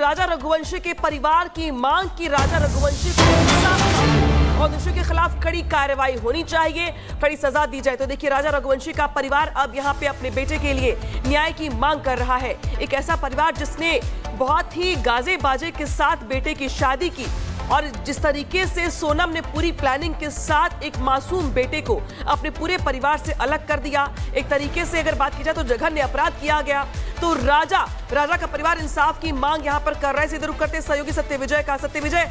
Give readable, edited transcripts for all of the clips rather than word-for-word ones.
राजा रघुवंशी के परिवार की मांग की राजा रघुवंशी को इंसाफ और दोषियों के खिलाफ कड़ी कार्रवाई होनी चाहिए, कड़ी सजा दी जाए। तो देखिए, राजा रघुवंशी का परिवार अब यहाँ पे अपने बेटे के लिए न्याय की मांग कर रहा है। एक ऐसा परिवार जिसने बहुत ही गाजे बाजे के साथ बेटे की शादी की और जिस तरीके से सोनम ने पूरी प्लानिंग के साथ एक मासूम बेटे को अपने पूरे परिवार से अलग कर दिया, एक तरीके से अगर बात की जाए तो जघन्य अपराध किया गया। तो राजा का परिवार इंसाफ की मांग यहां पर कर रहा है। सीधे रुख करते सहयोगी सत्यविजय का। सत्यविजय,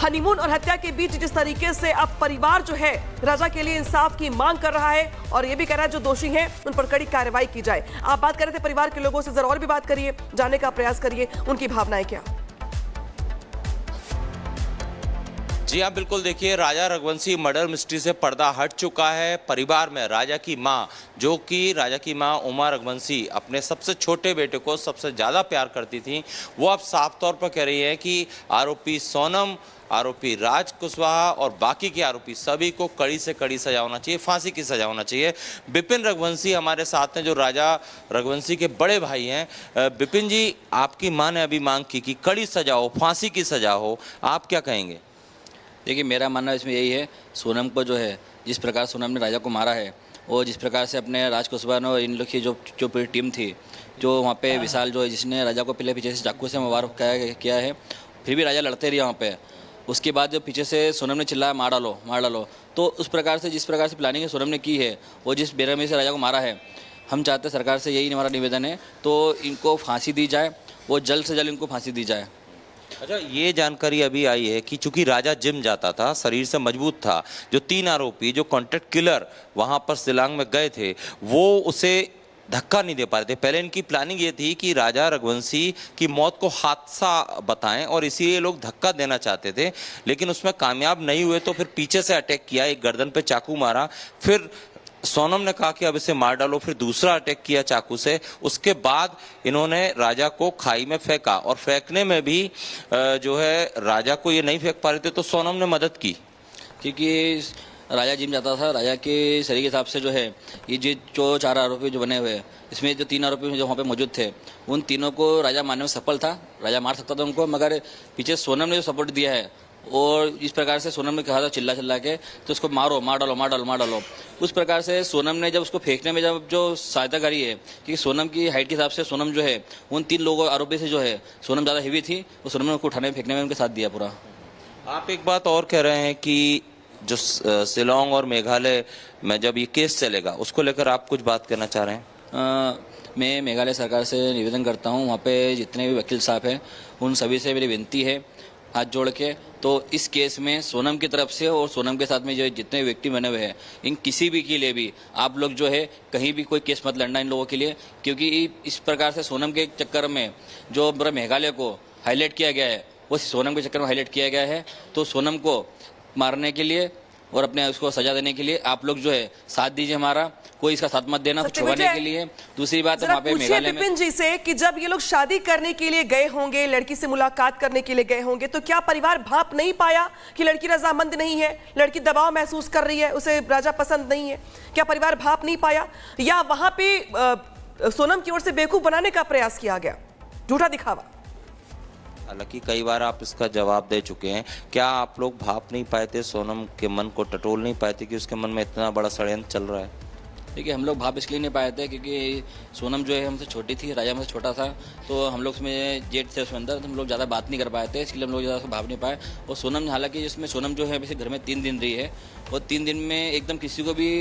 हनीमून और हत्या के बीच जिस तरीके से अब परिवार जो है राजा के लिए इंसाफ की मांग कर रहा है और ये भी कह रहा है जो दोषी हैं उन पर कड़ी कार्रवाई की जाए। आप बात कर रहे थे परिवार के लोगों से, जरा और भी बात करिए, जानने का प्रयास करिए उनकी भावनाएं क्या। जी हाँ, बिल्कुल। देखिए, राजा रघुवंशी मर्डर मिस्ट्री से पर्दा हट चुका है। परिवार में राजा की मां, जो कि राजा की मां उमा रघुवंशी अपने सबसे छोटे बेटे को सबसे ज़्यादा प्यार करती थी, वो अब साफ तौर पर कह रही है कि आरोपी सोनम, आरोपी राज कुशवाहा और बाकी के आरोपी सभी को कड़ी से कड़ी सजा होना चाहिए, फांसी की सजा होना चाहिए। विपिन रघुवंशी हमारे साथ हैं, जो राजा रघुवंशी के बड़े भाई हैं। विपिन जी, आपकी मां ने अभी मांग की कि कड़ी सजा हो, फांसी की सजा हो, आप क्या कहेंगे? देखिए, मेरा मानना इसमें यही है, सोनम को जो है जिस प्रकार सोनम ने राजा को मारा है और जिस प्रकार से अपने राज कुशवाहा और इन लोग की जो पूरी टीम थी, जो वहाँ पे विशाल जो है जिसने राजा को पीछे से चाकू से वार किया है, फिर भी राजा लड़ते रहे वहाँ पे। उसके बाद जो पीछे से सोनम ने चिल्लाया मार डालो, तो उस प्रकार से जिस प्रकार से प्लानिंग सोनम ने की है और जिस बेरहमी से राजा को मारा है, हम चाहते हैं सरकार से यही हमारा निवेदन है, तो इनको फांसी दी जाए, वो जल्द से जल्द इनको फांसी दी जाए। अच्छा, ये जानकारी अभी आई है कि चूंकि राजा जिम जाता था, शरीर से मजबूत था, जो 3 आरोपी जो कॉन्ट्रैक्ट किलर वहां पर शिलांग में गए थे, वो उसे धक्का नहीं दे पा रहे थे। पहले इनकी प्लानिंग ये थी कि राजा रघुवंशी की मौत को हादसा बताएं और इसीलिए लोग धक्का देना चाहते थे, लेकिन उसमें कामयाब नहीं हुए। तो फिर पीछे से अटैक किया, एक गर्दन पे चाकू मारा, फिर सोनम ने कहा कि अब इसे मार डालो, फिर दूसरा अटैक किया चाकू से। उसके बाद इन्होंने राजा को खाई में फेंका और फेंकने में भी जो है राजा को ये नहीं फेंक पा रहे थे, तो सोनम ने मदद की। क्योंकि राजा जिम जाता था, राजा के शरीर के हिसाब से जो है ये जो 4 आरोपी जो बने हुए हैं, इसमें जो 3 आरोपी जो वहाँ पे मौजूद थे, उन तीनों को राजा मारने में सफल था। राजा मार सकता था उनको, मगर पीछे सोनम ने जो सपोर्ट दिया है और इस प्रकार से सोनम ने कहा था चिल्ला के तो उसको मार डालो। उस प्रकार से सोनम ने जब उसको फेंकने में जब जो सहायता करी है, क्योंकि सोनम की हाइट के हिसाब से सोनम जो है उन 3 लोगों आरोपी से जो है सोनम ज़्यादा हेवी थी, तो सोनम ने उनको उठाने फेंकने में उनके साथ दिया पूरा। आप एक बात और कह रहे हैं कि जो शिलोंग और मेघालय में जब ये केस चलेगा, उसको लेकर आप कुछ बात करना चाह रहे हैं? मैं मेघालय सरकार से निवेदन करता हूँ, वहाँ पे जितने भी वकील साहब हैं उन सभी से मेरी विनती है हाथ जोड़ के, तो इस केस में सोनम की तरफ से और सोनम के साथ में जो जितने व्यक्ति बने हुए हैं, इन किसी भी के लिए भी आप लोग जो है कहीं भी कोई केस मत लड़ना इन लोगों के लिए, क्योंकि इस प्रकार से सोनम के चक्कर में जो पूरा मेघालय को हाईलाइट किया गया है, वो सोनम के चक्कर में हाईलाइट किया गया है। तो सोनम को मारने के लिए और अपने उसको सजा देने के लिए आप लोग जो है साथ दीजिए हमारा, कोई इसका साथ मत देना छुपाने के लिए। दूसरी बात है, वहाँ पे मेघालय में विपिन जी से कि जब ये लोग शादी करने के लिए गए होंगे, लड़की से मुलाकात करने के लिए गए होंगे, तो क्या परिवार भाप नहीं पाया कि लड़की रजामंद नहीं है, लड़की दबाव महसूस कर रही है, उसे राजा पसंद नहीं है? क्या परिवार भाप नहीं पाया, या वहां पे सोनम की ओर से बेवकूफ बनाने का प्रयास किया गया, झूठा दिखावा? हालांकि कई बार आप इसका जवाब दे चुके हैं। क्या आप लोग भाप नहीं पाए थे, सोनम के मन को टटोल नहीं पाए थे कि उसके मन में इतना बड़ा षड्यंत्र चल रहा है? देखिए, हम लोग भाप इसलिए नहीं पाए थे क्योंकि सोनम जो है हमसे छोटी थी, राजा हमसे छोटा था, तो हम लोग उसमें जेठ थे उसमें अंदर, तो हम लोग ज़्यादा बात नहीं कर पाए थे, इसलिए हम लोग ज़्यादा भाप नहीं पाए। और सोनम, हालांकि जिसमें सोनम जो है वैसे घर में 3 दिन रही है, और 3 दिन में एकदम किसी को भी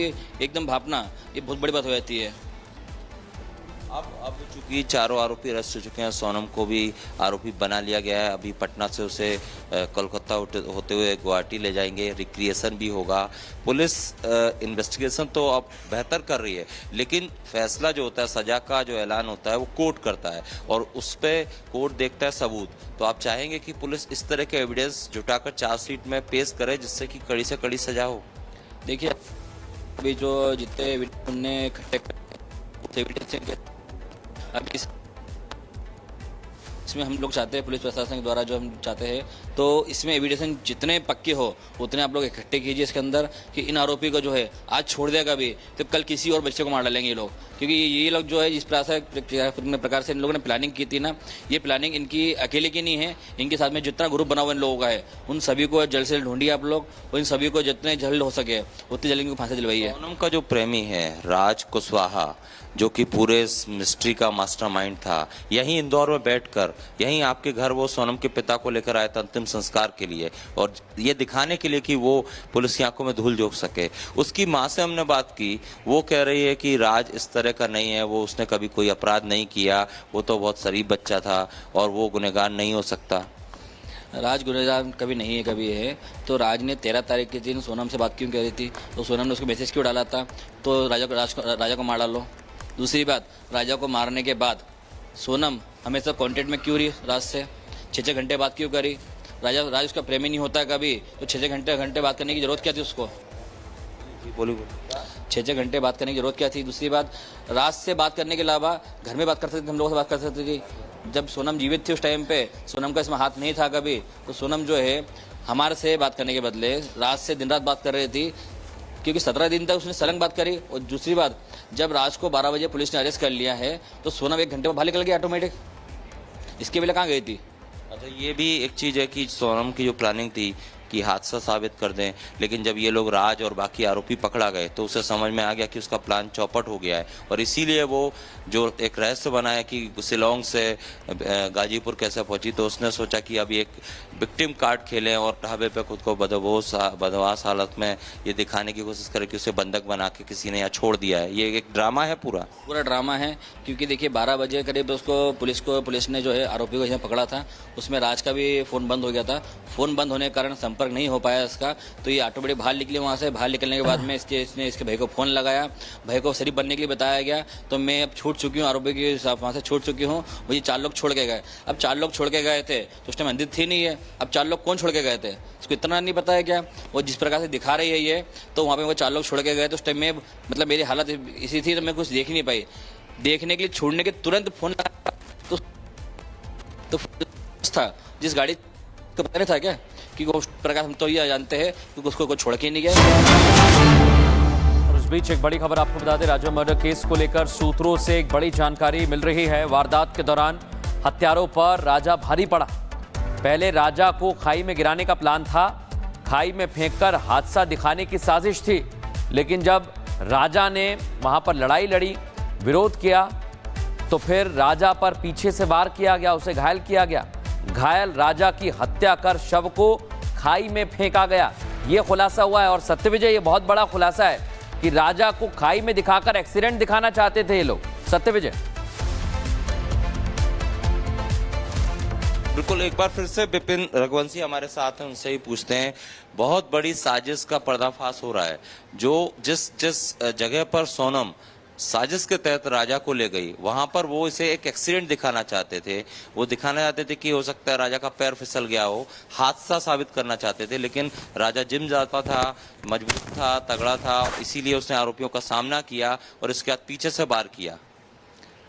एकदम भापना ये बहुत बड़ी बात हो जाती है। अब चूंकि चारों आरोपी अरेस्ट हो चुके हैं, सोनम को भी आरोपी बना लिया गया है। अभी पटना से उसे कोलकाता होते हुए गुवाहाटी ले जाएंगे, रिक्रिएशन भी होगा। पुलिस इन्वेस्टिगेशन तो अब बेहतर कर रही है, लेकिन फैसला जो होता है, सजा का जो ऐलान होता है, वो कोर्ट करता है और उस पर कोर्ट देखता है सबूत। तो आप चाहेंगे कि पुलिस इस तरह के एविडेंस जुटाकर चार्जशीट में पेश करे जिससे कि कड़ी से कड़ी सजा हो? देखिए, अभी जो जितने एविडेंस अब इसमें हम लोग चाहते हैं, पुलिस प्रशासन के द्वारा जो हम चाहते हैं, तो इसमें एविडेंस जितने पक्के हो उतने आप लोग इकट्ठे कीजिए इसके अंदर, कि इन आरोपी को जो है आज छोड़ देगा भी तो कल किसी और बच्चे को मार डालेंगे ये लोग। क्योंकि ये लोग जो है जिस प्रकार से इन लोगों ने प्लानिंग की थी ना, ये प्लानिंग इनकी अकेले की नहीं है, इनके साथ में जितना ग्रुप बना हुआ इन लोगों का है, उन सभी को जल्द से जल्द ढूंढिए आप लोग, और इन सभी को जितने जल्द हो सके उतनी जल्द इनको फांसी दिलवाइए। सोनम का जो प्रेमी है राज कुशवाहा, जो कि पूरे इस मिस्ट्री का मास्टरमाइंड था, यहीं इंदौर में बैठकर यहीं आपके घर वो सोनम के पिता को लेकर आया था अंतिम संस्कार के लिए, और ये दिखाने के लिए कि वो पुलिस की आंखों में धूल झोंक सके। उसकी माँ से हमने बात की, वो कह रही है कि राज इस तरह का नहीं है, वो उसने कभी कोई अपराध नहीं किया, वो तो बहुत शरीफ बच्चा था और वो गुनहगार नहीं हो सकता। राज गुनहगार कभी नहीं है, कभी है। तो राज ने 13 तारीख के दिन सोनम से बात क्यों करी थी, तो सोनम ने उसको मैसेज क्यों डाला था, तो राजा को मार डालो। दूसरी बात, राजा को मारने के बाद सोनम हमेशा कांटेक्ट में क्यों रही राज से, 6-6 घंटे बात क्यों करी। राज उसका प्रेमी नहीं होता कभी, तो 6-6 घंटे बात करने की जरूरत क्या थी उसको, बोली 6-6 घंटे बात करने की जरूरत क्या थी। दूसरी बात, राज से बात करने के अलावा घर में बात कर सकते थे, हम लोगों से बात कर सकते थे। जब सोनम जीवित थी उस टाइम पे सोनम का इसमें हाथ नहीं था कभी, तो सोनम जो है हमारे से बात करने के बदले राज से दिन रात बात कर रही थी, क्योंकि 17 दिन तक उसने सलंग बात करी। और दूसरी बात, जब राज को 12 बजे पुलिस ने अरेस्ट कर लिया है तो सोनम 1 घंटे में बाहर निकल गई ऑटोमेटिक, इसके पहले कहाँ गई थी। अच्छा, ये भी एक चीज़ है कि सोनम की जो प्लानिंग थी कि हादसा साबित कर दें, लेकिन जब ये लोग राज और बाकी आरोपी पकड़ा गए तो उसे समझ में आ गया कि उसका प्लान चौपट हो गया है, और इसीलिए वो जो एक रहस्य बनाया कि शिलोंग से गाजीपुर कैसे पहुंची, तो उसने सोचा कि अभी एक विक्टिम कार्ड खेलें और ढाबे पे खुद को बदवास हालत में ये दिखाने की कोशिश करें कि उसे बंधक बना के किसी ने यहाँ छोड़ दिया है। ये एक ड्रामा है, पूरा ड्रामा है। क्योंकि देखिए 12 बजे करीब उसको पुलिस ने जो है आरोपी को यहाँ पकड़ा था, उसमें राज का भी फ़ोन बंद हो गया था। फ़ोन बंद होने के कारण संपर्क नहीं हो पाया इसका, तो ये ऑटोमेटिक बाहर निकली वहाँ से। बाहर निकलने के बाद में इसने इसके भाई को फ़ोन लगाया, भाई को शरीफ बनने के लिए बताया गया, तो मैं अब छूट चुकी हूँ, आरोपी की वहाँ से छूट चुकी हूँ। मुझे 4 लोग छोड़ के गए। अब 4 लोग छोड़ के गए थे तो उस टाइम मंदिर थी नहीं है, अब 4 लोग कौन छोड़ के गए थे इसको इतना नहीं पता है क्या। वो जिस प्रकार से दिखा रही है ये, तो वहाँ पे वो 4 लोग छोड़ के गए, तो उस टाइम में मतलब मेरी हालत इसी थी, तो मैं कुछ देख ही नहीं पाई। देखने के लिए छोड़ने के तुरंत फोन तो था जिस गाड़ी को पता नहीं था क्या कि उस प्रकार हम तो ये जानते हैं कि उसको कोई छोड़ के नहीं गया। और इस बीच एक बड़ी खबर आपको बता दें, राजा मर्डर केस को लेकर सूत्रों से एक बड़ी जानकारी मिल रही है। वारदात के दौरान हत्यारों पर राजा भारी पड़ा। पहले राजा को खाई में गिराने का प्लान था, खाई में फेंककर हादसा दिखाने की साजिश थी, लेकिन जब राजा ने वहां पर लड़ाई लड़ी, विरोध किया, तो फिर राजा पर पीछे से वार किया गया, उसे घायल किया गया। घायल राजा की हत्या कर शव को खाई में फेंका गया, यह खुलासा हुआ है। और सत्यविजय, ये बहुत बड़ा खुलासा है कि राजा को खाई में दिखाकर एक्सीडेंट दिखाना चाहते थे ये लोग। सत्यविजय, बिल्कुल, एक बार फिर से विपिन रघुवंशी हमारे साथ हैं, उनसे ही पूछते हैं। बहुत बड़ी साजिश का पर्दाफाश हो रहा है। जो जिस जगह पर सोनम साजिश के तहत राजा को ले गई, वहां पर वो इसे एक एक्सीडेंट दिखाना चाहते थे। वो दिखाना चाहते थे कि हो सकता है राजा का पैर फिसल गया हो, हादसा साबित करना चाहते थे, लेकिन राजा जिम जाता था, मजबूत था, तगड़ा था, इसीलिए उसने आरोपियों का सामना किया और इसके बाद पीछे से वार किया।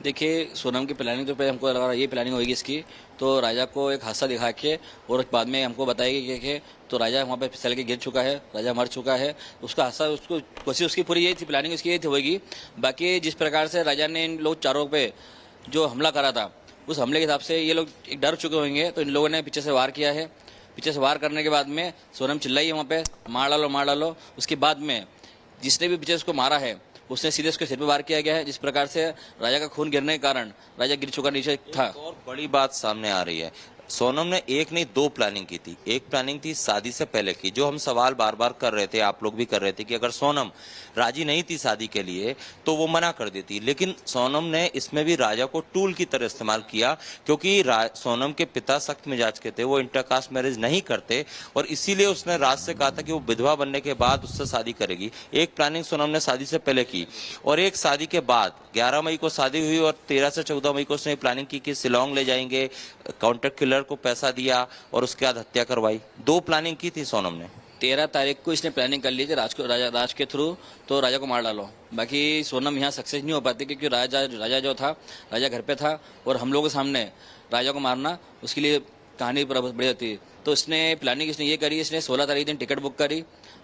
देखिए, सोनम की प्लानिंग तो पहले हमको लगा ये प्लानिंग होगी इसकी, तो राजा को एक हादसा दिखा के और बाद में हमको बताएगी कि तो राजा वहाँ पे फिसल के गिर चुका है, राजा मर चुका है। उसका हादसा उसको कोशिश उसकी पूरी यही थी, प्लानिंग उसकी यही थी होगी। बाकी जिस प्रकार से राजा ने इन लोग चारों पे जो हमला करा था, उस हमले के हिसाब से ये लोग एक डर चुके होंगे, तो इन लोगों ने पीछे से वार किया है। पीछे से वार करने के बाद में सोनम चिल्लाई है वहाँ पे, मार डालो मार डालो। उसके बाद में जिसने भी पीछे उसको मारा है उसने सीधे उसके सिर पे वार किया गया है, जिस प्रकार से राजा का खून गिरने के कारण राजा गिर चुका नीचे था। और बड़ी बात सामने आ रही है, सोनम ने एक नहीं 2 प्लानिंग की थी। एक प्लानिंग थी शादी से पहले की, जो हम सवाल बार बार कर रहे थे, आप लोग भी कर रहे थे कि अगर सोनम राजी नहीं थी शादी के लिए तो वो मना कर देती, लेकिन सोनम ने इसमें भी राजा को टूल की तरह इस्तेमाल किया, क्योंकि सोनम के पिता सख्त मिजाज के थे, वो इंटरकास्ट मैरिज नहीं करते, और इसीलिए उसने राज से कहा था कि वो विधवा बनने के बाद उससे शादी करेगी। एक प्लानिंग सोनम ने शादी से पहले की, और एक शादी के बाद 11 मई को शादी हुई और 13 से 14 मई को उसने प्लानिंग की कि शिलोंग ले जाएंगे, कॉन्ट्रैक्ट किलर को पैसा दिया और उसके बाद हत्या करवाई। 2 प्लानिंग की थी सोनम ने। 13 तारीख को इसने प्लानिंग कर ली थी राज के थ्रू, तो राजा को मार डालो। बाकी सोनम यहाँ सक्सेस नहीं हो पाती, क्योंकि राजा जो था, राजा घर पे था और हम लोगों के सामने राजा को मारना उसके लिए कहानी बड़ी होती है। तो इसने प्लानिंग इसने ये करी, इसने 16 तारीख दिन टिकट बुक करी,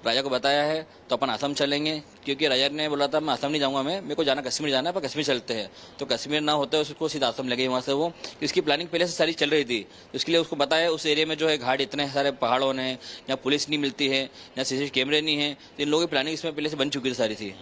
राजा को बताया है तो अपन असम चलेंगे, क्योंकि राजा ने बोला था मैं असम नहीं जाऊंगा, मैं मेरे को जाना कश्मीर जाना है, पर कश्मीर चलते हैं। तो कश्मीर ना होते उसको सीधा असम लगे वहाँ से। वो इसकी प्लानिंग पहले से सारी चल रही थी, उसके लिए उसको बताया उस एरिया में जो है घाट इतने सारे पहाड़ों ने, यहाँ पुलिस नहीं मिलती है, यहाँ सीसीटीवी कैमरे नहीं है, तो इन लोगों की प्लानिंग इसमें पहले से बन चुकी थी सारी थी।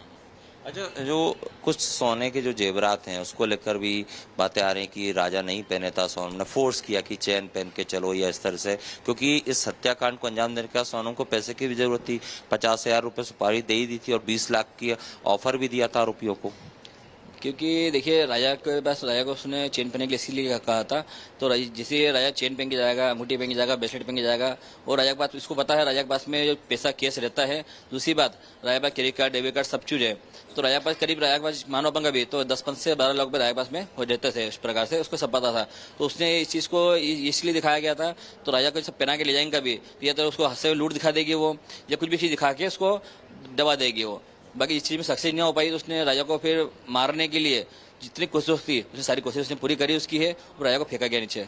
अच्छा, जो कुछ सोने के जो जेवरात हैं उसको लेकर भी बातें आ रही हैं कि राजा नहीं पहने था सोनम ने फोर्स किया कि चैन पहन के चलो या इस तरह से, क्योंकि इस हत्याकांड को अंजाम देने का सोनम को पैसे की भी जरूरत थी। 50,000 रुपये सुपारी दे ही दी थी और 20 लाख की ऑफर भी दिया था आरोपियों को। क्योंकि देखिए राजा के पास, राजा को उसने चेन पहनने के लिए इसीलिए कहा था। तो जैसे राजा चेन पहन के जाएगा, अंगूठी पहन के जाएगा, ब्रेसलेट पहन के जाएगा, और राजा के पास इसको पता है राजा के पास में जो पैसा केस रहता है। दूसरी बात, राजा के पास क्रेडिट कार्ड, डेबिट कार्ड सब चीज है। तो राजा के पास करीब, राजा के पास मानो अपन का भी तो 10 से 12 लाख रुपये राजा के पास में हो जाते थे। इस प्रकार से उसको सब पता था, तो उसने इस चीज को इसलिए दिखाया गया था। तो राजा को सब पहना के ले जाएंगे कभी, या तो उसको हंसे लूट दिखा देगी वो, या कुछ भी चीज दिखा के उसको दबा देगी वो। बाकी इस चीज में सक्सेस नहीं हो पाई, तो उसने राजा को फिर मारने के लिए जितनी कोशिश थी उसने सारी कोशिश उसने पूरी करी उसकी है, और राजा को फेंका गया नीचे।